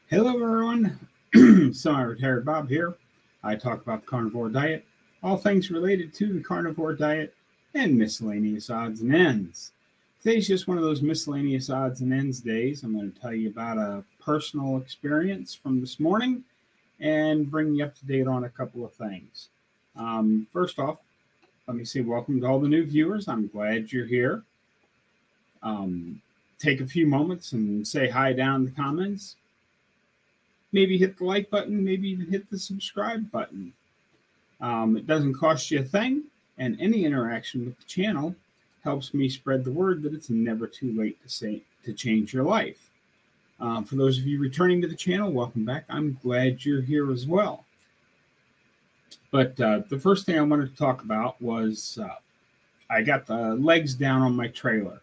Hello, everyone. SemiRetired Bob here. I talk about the carnivore diet, all things related to the carnivore diet, and miscellaneous odds and ends. Today's just one of those miscellaneous odds and ends days. I'm going to tell you about a personal experience from this morning and bring you up to date on a couple of things. First off, let me say welcome to all the new viewers. I'm glad you're here. Take a few moments and say hi down in the comments. Maybe hit the like button, maybe even hit the subscribe button. It doesn't cost you a thing, and any interaction with the channel helps me spread the word that it's never too late to change your life. For those of you returning to the channel, welcome back. I'm glad you're here as well. But the first thing I wanted to talk about was I got the legs down on my trailer.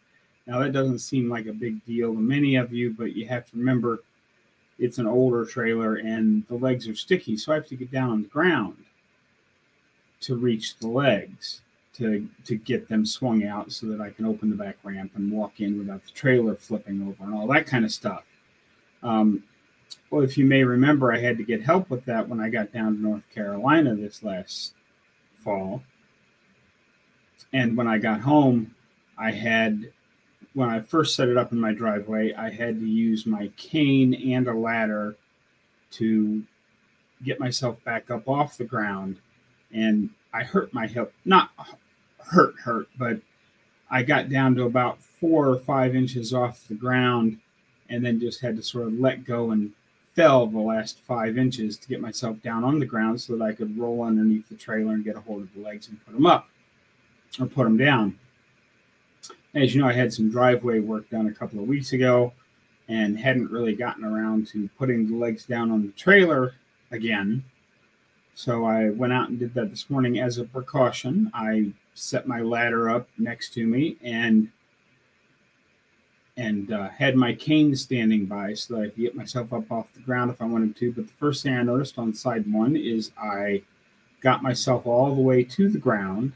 Now, that doesn't seem like a big deal to many of you, but you have to remember it's an older trailer and the legs are sticky, so I have to get down on the ground to reach the legs to get them swung out so that I can open the back ramp and walk in without the trailer flipping over and all that kind of stuff. Well, if you may remember, I had to get help with that when I got down to North Carolina this last fall. And when I got home, when I first set it up in my driveway, I had to use my cane and a ladder to get myself back up off the ground. And I hurt my hip, not hurt, but I got down to about 4 or 5 inches off the ground and then just had to sort of let go and fell the last 5 inches to get myself down on the ground so that I could roll underneath the trailer and get a hold of the legs and put them up or put them down. As you know, I had some driveway work done a couple of weeks ago and hadn't really gotten around to putting the legs down on the trailer again. So I went out and did that this morning as a precaution. I set my ladder up next to me and had my cane standing by so that I could get myself up off the ground if I wanted to. But the first thing I noticed on side one is I got myself all the way to the ground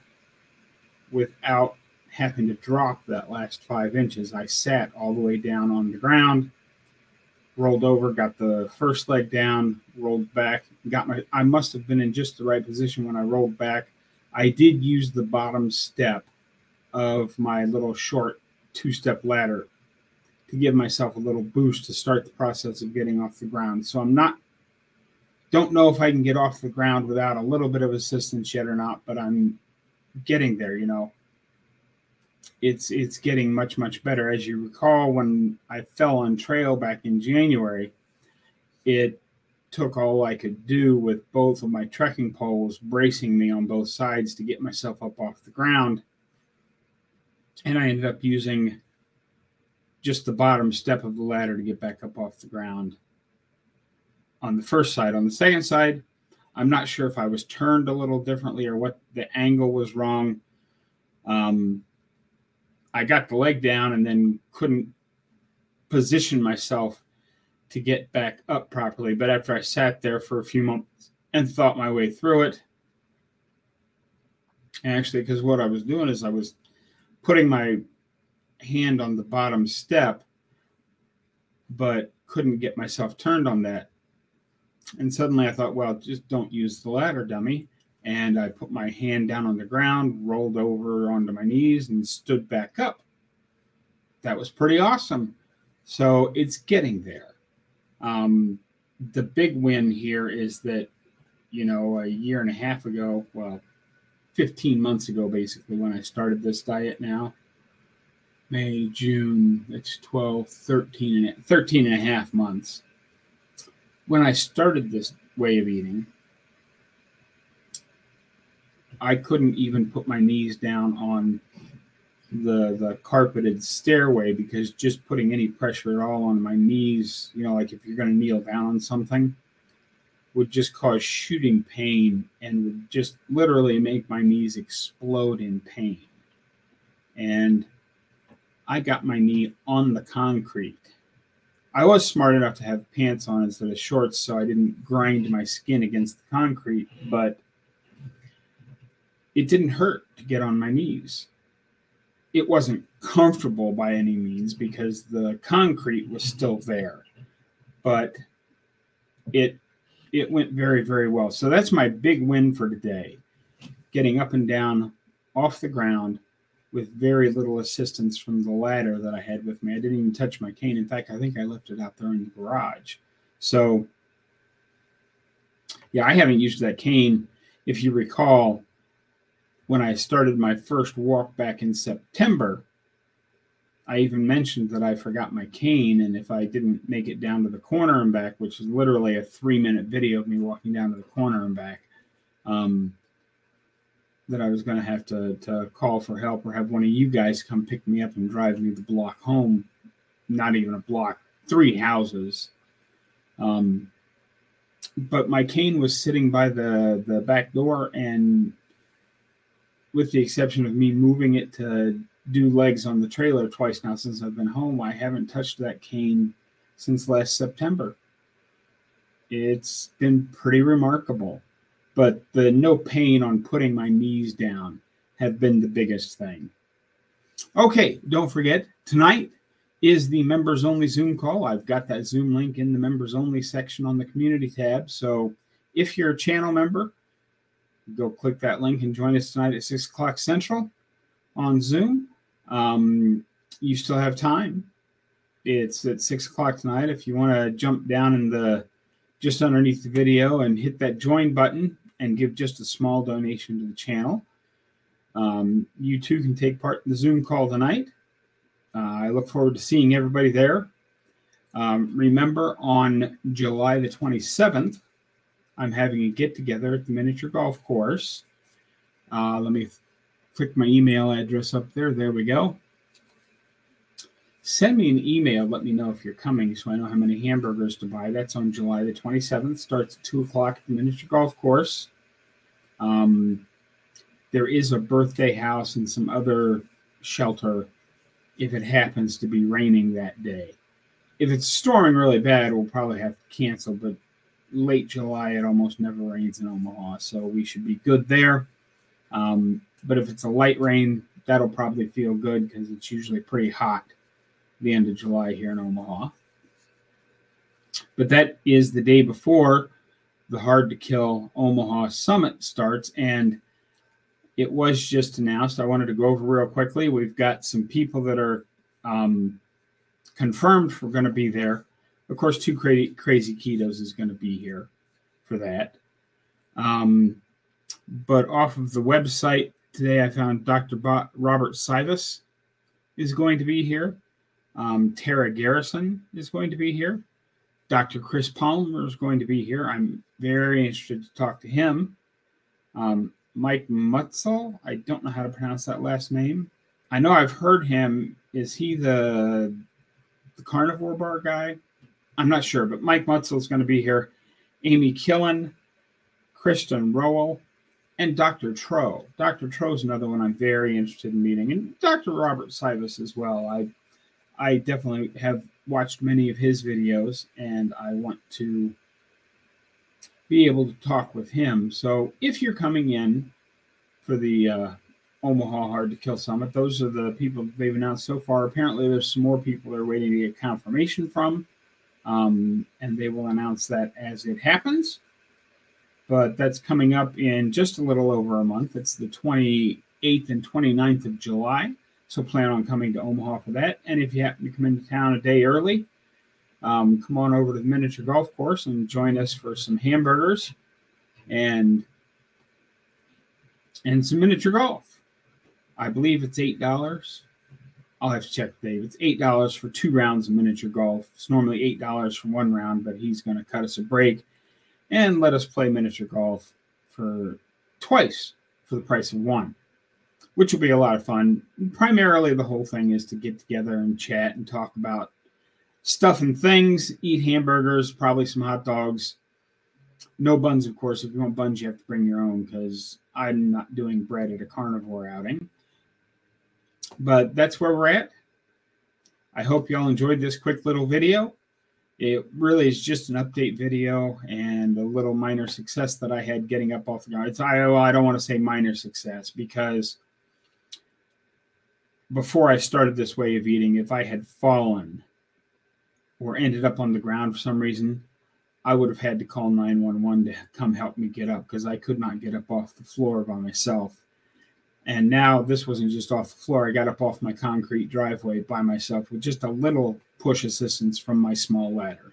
without having to drop that last 5 inches. I sat all the way down on the ground, rolled over, got the first leg down, rolled back, I must have been in just the right position when I rolled back. I did use the bottom step of my little short 2-step ladder to give myself a little boost to start the process of getting off the ground. So don't know if I can get off the ground without a little bit of assistance yet or not, but I'm getting there, you know. It's getting much, much better. As you recall, when I fell on trail back in January, it took all I could do with both of my trekking poles bracing me on both sides to get myself up off the ground. And I ended up using just the bottom step of the ladder to get back up off the ground on the first side. On the second side, I'm not sure if I was turned a little differently or what the angle was wrong. I got the leg down and then couldn't position myself to get back up properly. But after I sat there for a few moments and thought my way through it, actually, because what I was doing is I was putting my hand on the bottom step, but couldn't get myself turned on that. And suddenly I thought, well, just don't use the ladder, dummy. And I put my hand down on the ground, rolled over onto my knees, and stood back up. That was pretty awesome. So it's getting there. The big win here is that, you know, a year and a half ago, well, 15 months ago, basically, when I started this diet now, May, June, it's 13 and a half months. When I started this way of eating, I couldn't even put my knees down on the carpeted stairway because just putting any pressure at all on my knees, you know, like if you're going to kneel down on something, would just cause shooting pain and would just literally make my knees explode in pain. And I got my knee on the concrete. I was smart enough to have pants on instead of shorts so I didn't grind my skin against the concrete, but it didn't hurt to get on my knees. It wasn't comfortable by any means because the concrete was still there, but it went very, very well. So that's my big win for today. Getting up and down off the ground with very little assistance from the ladder that I had with me. I didn't even touch my cane. In fact, I think I left it out there in the garage. So, yeah, I haven't used that cane. If you recall, when I started my first walk back in September, I even mentioned that I forgot my cane, and if I didn't make it down to the corner and back, which is literally a 3-minute video of me walking down to the corner and back, that I was going to have to call for help or have one of you guys come pick me up and drive me the block home. Not even a block, 3 houses. But my cane was sitting by the back door, and with the exception of me moving it to do legs on the trailer twice now since I've been home, I haven't touched that cane since last September. It's been pretty remarkable. But the no pain on putting my knees down have been the biggest thing. Okay, don't forget, tonight is the members only Zoom call. I've got that Zoom link in the members only section on the community tab. So if you're a channel member, go click that link and join us tonight at 6 o'clock Central on Zoom. You still have time. It's at 6 o'clock tonight. If you want to jump down in the just underneath the video and hit that join button and give just a small donation to the channel, you too can take part in the Zoom call tonight. I look forward to seeing everybody there. Remember, on July the 27th, I'm having a get-together at the miniature golf course. Let me click my email address up there. There we go. Send me an email. Let me know if you're coming so I know how many hamburgers to buy. That's on July the 27th. Starts at 2 o'clock at the miniature golf course. There is a birthday house and some other shelter if it happens to be raining that day. If it's storming really bad, we'll probably have to cancel, but late July, it almost never rains in Omaha, so we should be good there. But if it's a light rain, that'll probably feel good because it's usually pretty hot the end of July here in Omaha. But that is the day before the Hard to Kill Omaha Summit starts, and it was just announced. I wanted to go over real quickly. We've got some people that are confirmed for going to be there. Of course, Two Crazy Ketos is going to be here for that. But off of the website today, I found Dr. Robert Sivas is going to be here. Tara Garrison is going to be here. Dr. Chris Palmer is going to be here. I'm very interested to talk to him. Mike Mutzel, I don't know how to pronounce that last name. I know I've heard him. Is he the carnivore bar guy? I'm not sure, but Mike Mutzel is going to be here. Amy Killen, Kristen Rowell, and Dr. Tro. Dr. Tro is another one I'm very interested in meeting, and Dr. Robert Sivas as well. I definitely have watched many of his videos, and I want to be able to talk with him. So if you're coming in for the Omaha Hard to Kill Summit, those are the people they've announced so far. Apparently, there's some more people they're waiting to get confirmation from, and they will announce that as it happens. But that's coming up in just a little over a month. It's the 28th and 29th of July. So plan on coming to Omaha for that. And if you happen to come into town a day early, come on over to the miniature golf course and join us for some hamburgers and some miniature golf. I believe it's $8. I'll have to check, Dave. It's $8 for 2 rounds of miniature golf. It's normally $8 for 1 round, but he's going to cut us a break and let us play miniature golf for twice for the price of 1. Which will be a lot of fun. Primarily, the whole thing is to get together and chat and talk about stuff and things, eat hamburgers, probably some hot dogs. No buns, of course. If you want buns, you have to bring your own because I'm not doing bread at a carnivore outing. But that's where we're at. I hope y'all enjoyed this quick little video. It really is just an update video and a little minor success that I had getting up off the ground. I don't want to say minor success because before I started this way of eating, if I had fallen or ended up on the ground for some reason, I would have had to call 911 to come help me get up because I could not get up off the floor by myself. And now this wasn't just off the floor. I got up off my concrete driveway by myself with just a little push assistance from my small ladder.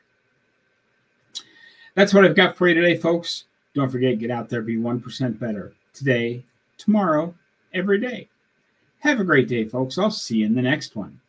That's what I've got for you today, folks. Don't forget, get out there, be 1% better today, tomorrow, every day. Have a great day, folks. I'll see you in the next one.